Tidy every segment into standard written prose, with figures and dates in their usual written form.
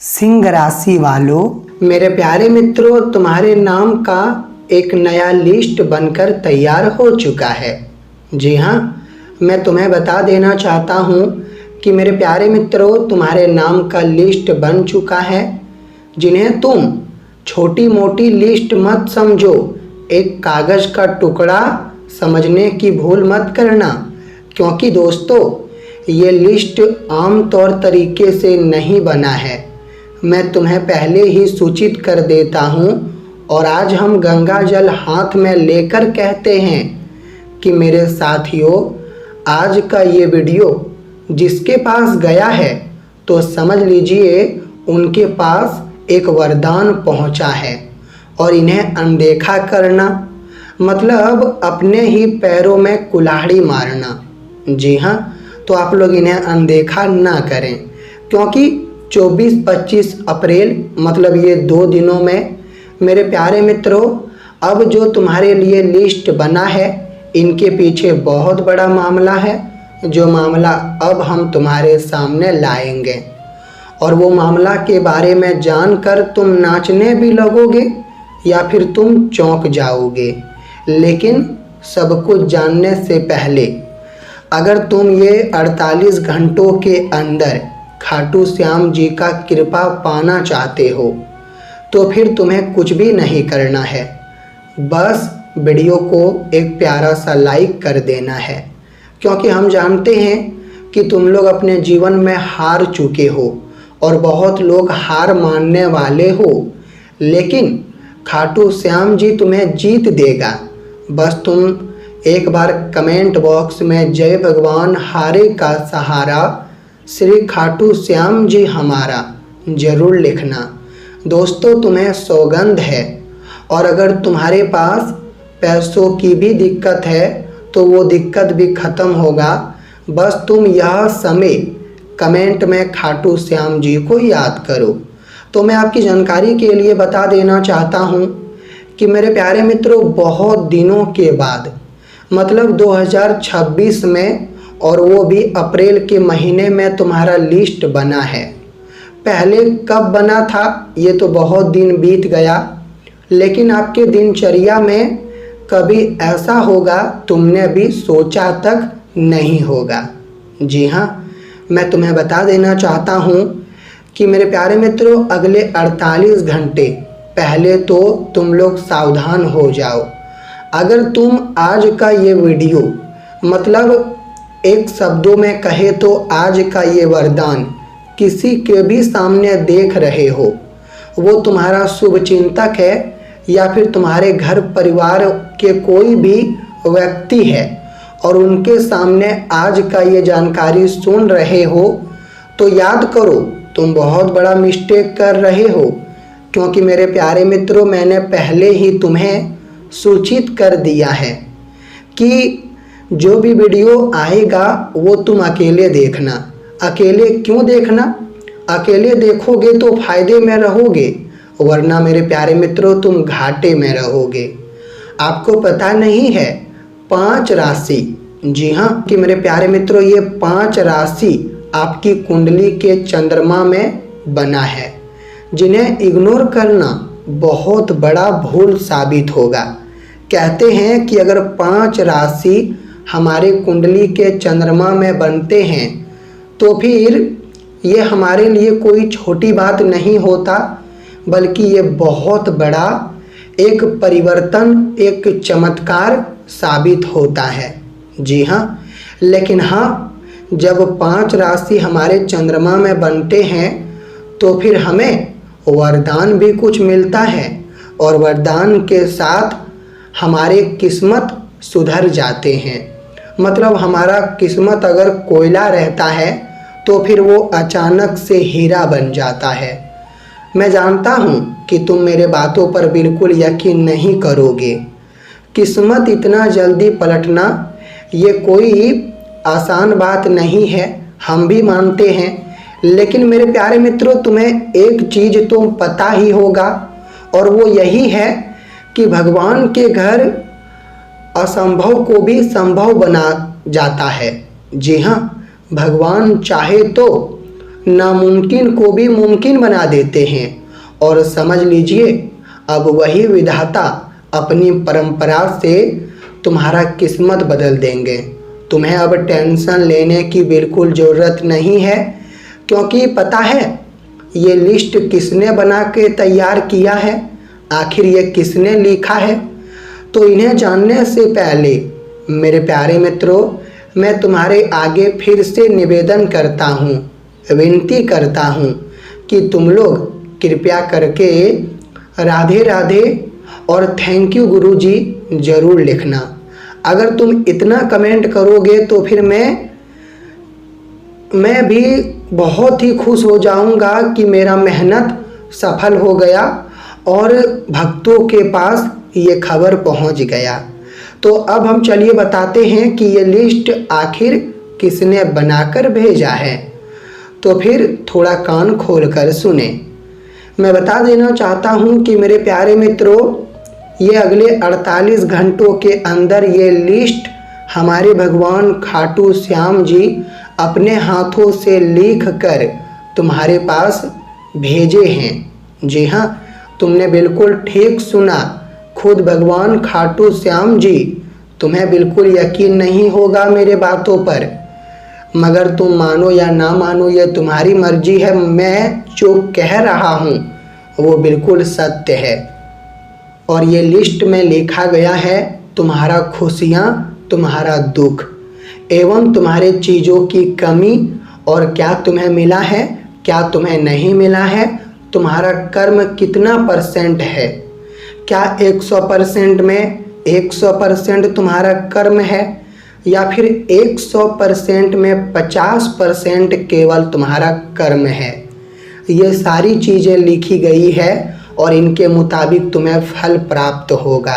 सिंह राशि वालों, मेरे प्यारे मित्रों, तुम्हारे नाम का एक नया लिस्ट बनकर तैयार हो चुका है। जी हाँ, मैं तुम्हें बता देना चाहता हूँ कि मेरे प्यारे मित्रों, तुम्हारे नाम का लिस्ट बन चुका है, जिन्हें तुम छोटी मोटी लिस्ट मत समझो, एक कागज़ का टुकड़ा समझने की भूल मत करना, क्योंकि दोस्तों ये लिस्ट आम तौर तरीके से नहीं बना है। मैं तुम्हें पहले ही सूचित कर देता हूँ और आज हम गंगा जल हाथ में लेकर कहते हैं कि मेरे साथियों, आज का ये वीडियो जिसके पास गया है तो समझ लीजिए उनके पास एक वरदान पहुँचा है। और इन्हें अनदेखा करना मतलब अपने ही पैरों में कुल्हाड़ी मारना। जी हाँ, तो आप लोग इन्हें अनदेखा ना करें, क्योंकि 24-25 अप्रैल मतलब ये 2 दिनों में मेरे प्यारे मित्रों, अब जो तुम्हारे लिए लिस्ट बना है इनके पीछे बहुत बड़ा मामला है, जो मामला अब हम तुम्हारे सामने लाएंगे। और वो मामला के बारे में जानकर तुम नाचने भी लगोगे या फिर तुम चौंक जाओगे। लेकिन सब कुछ जानने से पहले अगर तुम ये 48 घंटों के अंदर खाटू श्याम जी का कृपा पाना चाहते हो तो फिर तुम्हें कुछ भी नहीं करना है, बस वीडियो को एक प्यारा सा लाइक कर देना है, क्योंकि हम जानते हैं कि तुम लोग अपने जीवन में हार चुके हो और बहुत लोग हार मानने वाले हो, लेकिन खाटू श्याम जी तुम्हें जीत देगा। बस तुम एक बार कमेंट बॉक्स में जय भगवान हारे का सहारा श्री खाटू श्याम जी हमारा जरूर लिखना। दोस्तों तुम्हें सौगंध है, और अगर तुम्हारे पास पैसों की भी दिक्कत है तो वो दिक्कत भी ख़त्म होगा। बस तुम यह समय कमेंट में खाटू श्याम जी को याद करो। तो मैं आपकी जानकारी के लिए बता देना चाहता हूँ कि मेरे प्यारे मित्रों, बहुत दिनों के बाद मतलब 2026 में, और वो भी अप्रैल के महीने में तुम्हारा लिस्ट बना है। पहले कब बना था ये तो बहुत दिन बीत गया, लेकिन आपके दिनचर्या में कभी ऐसा होगा तुमने भी सोचा तक नहीं होगा। जी हाँ, मैं तुम्हें बता देना चाहता हूँ कि मेरे प्यारे मित्रों, अगले 48 घंटे पहले तो तुम लोग सावधान हो जाओ। अगर तुम आज का ये वीडियो मतलब एक शब्दों में कहे तो आज का ये वरदान किसी के भी सामने देख रहे हो, वो तुम्हारा शुभ चिंतक है या फिर तुम्हारे घर परिवार के कोई भी व्यक्ति है, और उनके सामने आज का ये जानकारी सुन रहे हो, तो याद करो तुम बहुत बड़ा मिस्टेक कर रहे हो, क्योंकि मेरे प्यारे मित्रों, मैंने पहले ही तुम्हें सूचित कर दिया है कि जो भी वीडियो आएगा वो तुम अकेले देखना। अकेले क्यों देखना? अकेले देखोगे तो फायदे में रहोगे, वरना मेरे प्यारे मित्रों तुम घाटे में रहोगे। आपको पता नहीं है 5 राशि, जी हाँ कि मेरे प्यारे मित्रों, ये 5 राशि आपकी कुंडली के चंद्रमा में बना है, जिन्हें इग्नोर करना बहुत बड़ा भूल साबित होगा। कहते हैं कि अगर 5 राशि हमारे कुंडली के चंद्रमा में बनते हैं तो फिर ये हमारे लिए कोई छोटी बात नहीं होता, बल्कि ये बहुत बड़ा एक परिवर्तन, एक चमत्कार साबित होता है। जी हाँ, लेकिन हाँ, जब 5 राशि हमारे चंद्रमा में बनते हैं तो फिर हमें वरदान भी कुछ मिलता है, और वरदान के साथ हमारे किस्मत सुधर जाते हैं। मतलब हमारा किस्मत अगर कोयला रहता है तो फिर वो अचानक से हीरा बन जाता है। मैं जानता हूँ कि तुम मेरे बातों पर बिल्कुल यकीन नहीं करोगे। किस्मत इतना जल्दी पलटना ये कोई आसान बात नहीं है, हम भी मानते हैं, लेकिन मेरे प्यारे मित्रों, तुम्हें एक चीज़ तो पता ही होगा, और वो यही है कि भगवान के घर असंभव को भी संभव बना जाता है। जी हाँ, भगवान चाहे तो नामुमकिन को भी मुमकिन बना देते हैं। और समझ लीजिए, अब वही विधाता अपनी परंपरा से तुम्हारा किस्मत बदल देंगे। तुम्हें अब टेंशन लेने की बिल्कुल ज़रूरत नहीं है, क्योंकि पता है ये लिस्ट किसने बना के तैयार किया है, आखिर ये किसने लिखा है। तो इन्हें जानने से पहले मेरे प्यारे मित्रों, मैं तुम्हारे आगे फिर से निवेदन करता हूँ, विनती करता हूँ कि तुम लोग कृपया करके राधे राधे और थैंक यू गुरुजी ज़रूर लिखना। अगर तुम इतना कमेंट करोगे तो फिर मैं भी बहुत ही खुश हो जाऊंगा कि मेरा मेहनत सफल हो गया और भक्तों के पास ये खबर पहुंच गया। तो अब हम चलिए बताते हैं कि ये लिस्ट आखिर किसने बनाकर भेजा है। तो फिर थोड़ा कान खोलकर सुने। मैं बता देना चाहता हूँ कि मेरे प्यारे मित्रों, ये अगले 48 घंटों के अंदर ये लिस्ट हमारे भगवान खाटू श्याम जी अपने हाथों से लिख कर तुम्हारे पास भेजे हैं। जी हाँ, तुमने बिल्कुल ठीक सुना, खुद भगवान खाटू श्याम जी। तुम्हें बिल्कुल यकीन नहीं होगा मेरे बातों पर, मगर तुम मानो या ना मानो ये तुम्हारी मर्जी है। मैं जो कह रहा हूँ वो बिल्कुल सत्य है। और ये लिस्ट में लिखा गया है तुम्हारा खुशियाँ, तुम्हारा दुख एवं तुम्हारे चीज़ों की कमी, और क्या तुम्हें मिला है, क्या तुम्हें नहीं मिला है, तुम्हारा कर्म कितना % है, क्या 100% में 100% तुम्हारा कर्म है, या फिर 100% में 50% केवल तुम्हारा कर्म है। ये सारी चीज़ें लिखी गई है और इनके मुताबिक तुम्हें फल प्राप्त होगा।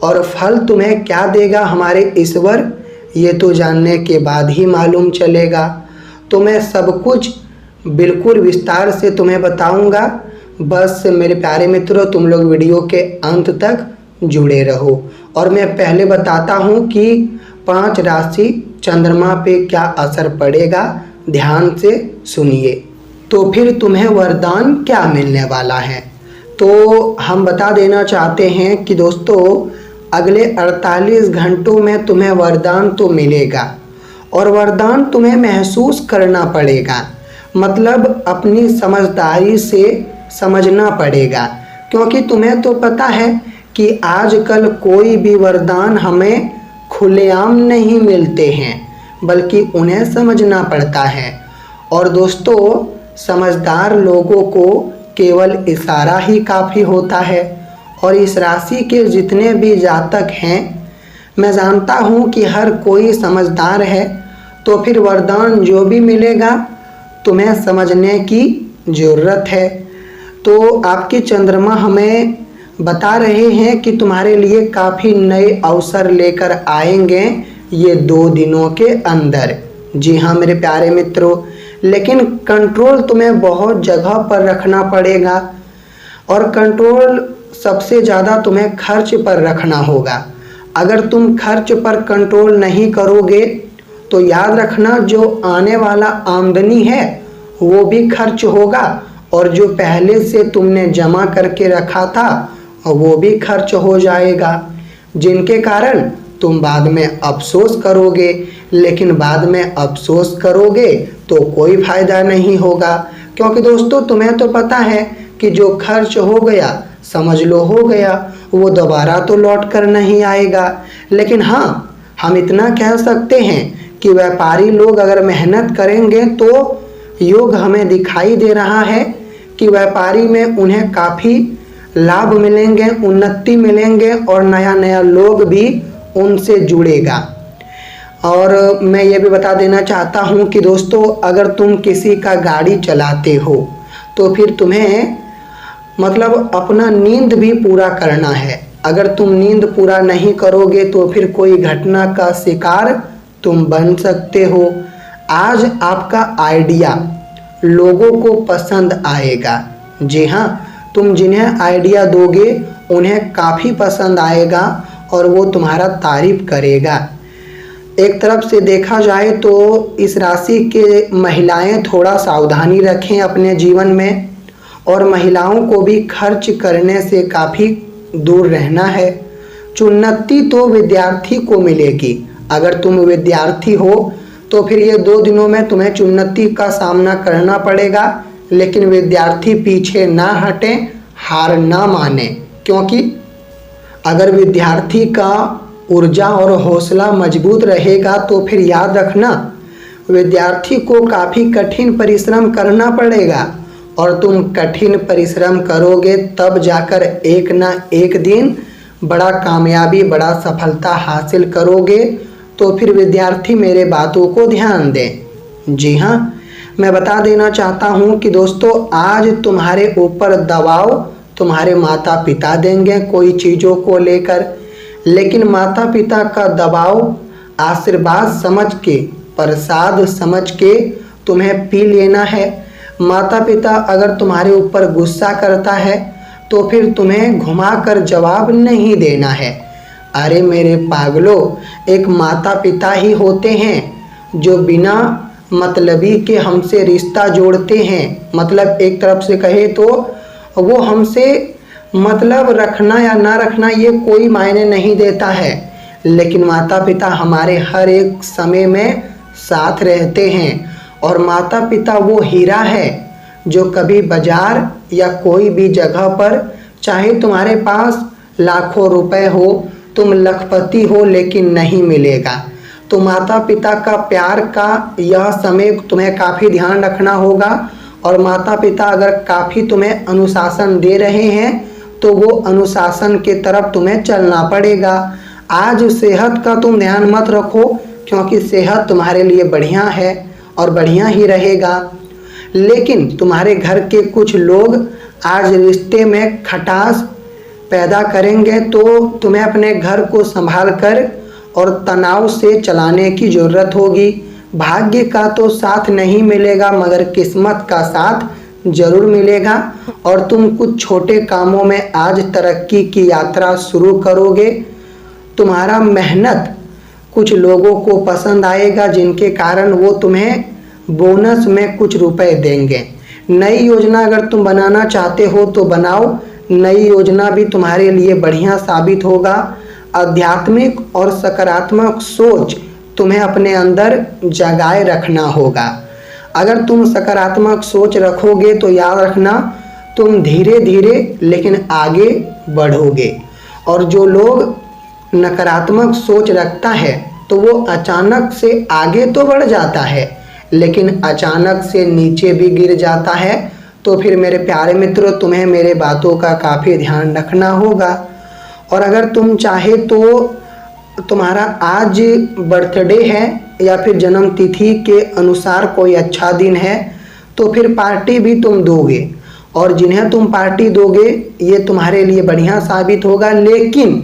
और फल तुम्हें क्या देगा हमारे ईश्वर, ये तो जानने के बाद ही मालूम चलेगा। तो मैं सब कुछ बिल्कुल विस्तार से तुम्हें बताऊंगा। बस मेरे प्यारे मित्रों, तुम लोग वीडियो के अंत तक जुड़े रहो। और मैं पहले बताता हूँ कि 5 राशि चंद्रमा पे क्या असर पड़ेगा, ध्यान से सुनिए। तो फिर तुम्हें वरदान क्या मिलने वाला है। तो हम बता देना चाहते हैं कि दोस्तों, अगले 48 घंटों में तुम्हें वरदान तो मिलेगा, और वरदान तुम्हें महसूस करना पड़ेगा, मतलब अपनी समझदारी से समझना पड़ेगा। क्योंकि तुम्हें तो पता है कि आजकल कोई भी वरदान हमें खुलेआम नहीं मिलते हैं, बल्कि उन्हें समझना पड़ता है। और दोस्तों, समझदार लोगों को केवल इशारा ही काफ़ी होता है। और इस राशि के जितने भी जातक हैं, मैं जानता हूँ कि हर कोई समझदार है। तो फिर वरदान जो भी मिलेगा तुम्हें समझने की ज़रूरत है। तो आपके चंद्रमा हमें बता रहे हैं कि तुम्हारे लिए काफ़ी नए अवसर लेकर आएंगे ये 2 दिनों के अंदर। जी हाँ मेरे प्यारे मित्रों, लेकिन कंट्रोल तुम्हें बहुत जगह पर रखना पड़ेगा। और कंट्रोल सबसे ज़्यादा तुम्हें खर्च पर रखना होगा। अगर तुम खर्च पर कंट्रोल नहीं करोगे तो याद रखना, जो आने वाला आमदनी है वो भी खर्च होगा, और जो पहले से तुमने जमा करके रखा था वो भी खर्च हो जाएगा, जिनके कारण तुम बाद में अफसोस करोगे। लेकिन बाद में अफसोस करोगे तो कोई फ़ायदा नहीं होगा, क्योंकि दोस्तों तुम्हें तो पता है कि जो खर्च हो गया समझ लो हो गया, वो दोबारा तो लौट कर नहीं आएगा। लेकिन हाँ, हम इतना कह सकते हैं कि व्यापारी लोग अगर मेहनत करेंगे तो योग हमें दिखाई दे रहा है कि व्यापारी में उन्हें काफ़ी लाभ मिलेंगे, उन्नति मिलेंगे, और नया नया लोग भी उनसे जुड़ेगा। और मैं ये भी बता देना चाहता हूँ कि दोस्तों, अगर तुम किसी का गाड़ी चलाते हो तो फिर तुम्हें मतलब अपना नींद भी पूरा करना है। अगर तुम नींद पूरा नहीं करोगे तो फिर कोई घटना का शिकार तुम बन सकते हो। आज आपका आइडिया लोगों को पसंद आएगा। जी हाँ, तुम जिन्हें आइडिया दोगे उन्हें काफ़ी पसंद आएगा और वो तुम्हारा तारीफ करेगा। एक तरफ से देखा जाए तो इस राशि के महिलाएं थोड़ा सावधानी रखें अपने जीवन में, और महिलाओं को भी खर्च करने से काफ़ी दूर रहना है। चुन्नति तो विद्यार्थी को मिलेगी। अगर तुम विद्यार्थी हो तो फिर ये 2 दिनों में तुम्हें चुन्नति का सामना करना पड़ेगा, लेकिन विद्यार्थी पीछे ना हटें, हार ना माने, क्योंकि अगर विद्यार्थी का ऊर्जा और हौसला मजबूत रहेगा तो फिर याद रखना विद्यार्थी को काफ़ी कठिन परिश्रम करना पड़ेगा, और तुम कठिन परिश्रम करोगे तब जाकर एक ना एक दिन बड़ा कामयाबी, बड़ा सफलता हासिल करोगे। तो फिर विद्यार्थी मेरे बातों को ध्यान दें। जी हाँ, मैं बता देना चाहता हूँ कि दोस्तों आज तुम्हारे ऊपर दबाव तुम्हारे माता पिता देंगे कोई चीज़ों को लेकर, लेकिन माता पिता का दबाव आशीर्वाद समझ के, प्रसाद समझ के तुम्हें पी लेना है। माता पिता अगर तुम्हारे ऊपर गुस्सा करता है तो फिर तुम्हें घुमाकर जवाब नहीं देना है। अरे मेरे पागलों, एक माता पिता ही होते हैं जो बिना मतलबी के हमसे रिश्ता जोड़ते हैं। मतलब एक तरफ से कहे तो वो हमसे मतलब रखना या ना रखना ये कोई मायने नहीं देता है, लेकिन माता पिता हमारे हर एक समय में साथ रहते हैं। और माता पिता वो हीरा है जो कभी बाजार या कोई भी जगह पर, चाहे तुम्हारे पास लाखों रुपए हो, तुम लखपति हो, लेकिन नहीं मिलेगा। तो माता पिता का प्यार का यह समय तुम्हें काफ़ी ध्यान रखना होगा, और माता पिता अगर काफ़ी तुम्हें अनुशासन दे रहे हैं तो वो अनुशासन के तरफ तुम्हें चलना पड़ेगा। आज सेहत का तुम ध्यान मत रखो, क्योंकि सेहत तुम्हारे लिए बढ़िया है और बढ़िया ही रहेगा, लेकिन तुम्हारे घर के कुछ लोग आज रिश्ते में खटास पैदा करेंगे, तो तुम्हें अपने घर को संभाल कर और तनाव से चलाने की ज़रूरत होगी। भाग्य का तो साथ नहीं मिलेगा, मगर किस्मत का साथ जरूर मिलेगा, और तुम कुछ छोटे कामों में आज तरक्की की यात्रा शुरू करोगे। तुम्हारा मेहनत कुछ लोगों को पसंद आएगा, जिनके कारण वो तुम्हें बोनस में कुछ रुपए देंगे। नई योजना अगर तुम बनाना चाहते हो तो बनाओ, नई योजना भी तुम्हारे लिए बढ़िया साबित होगा। आध्यात्मिक और सकारात्मक सोच तुम्हें अपने अंदर जगाए रखना होगा। अगर तुम सकारात्मक सोच रखोगे तो याद रखना तुम धीरे धीरे लेकिन आगे बढ़ोगे, और जो लोग नकारात्मक सोच रखता है तो वो अचानक से आगे तो बढ़ जाता है, लेकिन अचानक से नीचे भी गिर जाता है। तो फिर मेरे प्यारे मित्रों, तुम्हें मेरे बातों का काफ़ी ध्यान रखना होगा। और अगर तुम चाहे तो तुम्हारा आज बर्थडे है या फिर जन्म तिथि के अनुसार कोई अच्छा दिन है तो फिर पार्टी भी तुम दोगे, और जिन्हें तुम पार्टी दोगे ये तुम्हारे लिए बढ़िया साबित होगा। लेकिन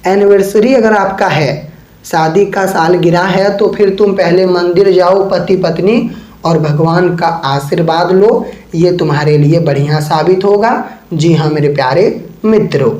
एनिवर्सरी अगर आपका है, शादी का सालगिरह है, तो फिर तुम पहले मंदिर जाओ पति पत्नी और भगवान का आशीर्वाद लो, ये तुम्हारे लिए बढ़िया साबित होगा। जी हाँ मेरे प्यारे मित्रों।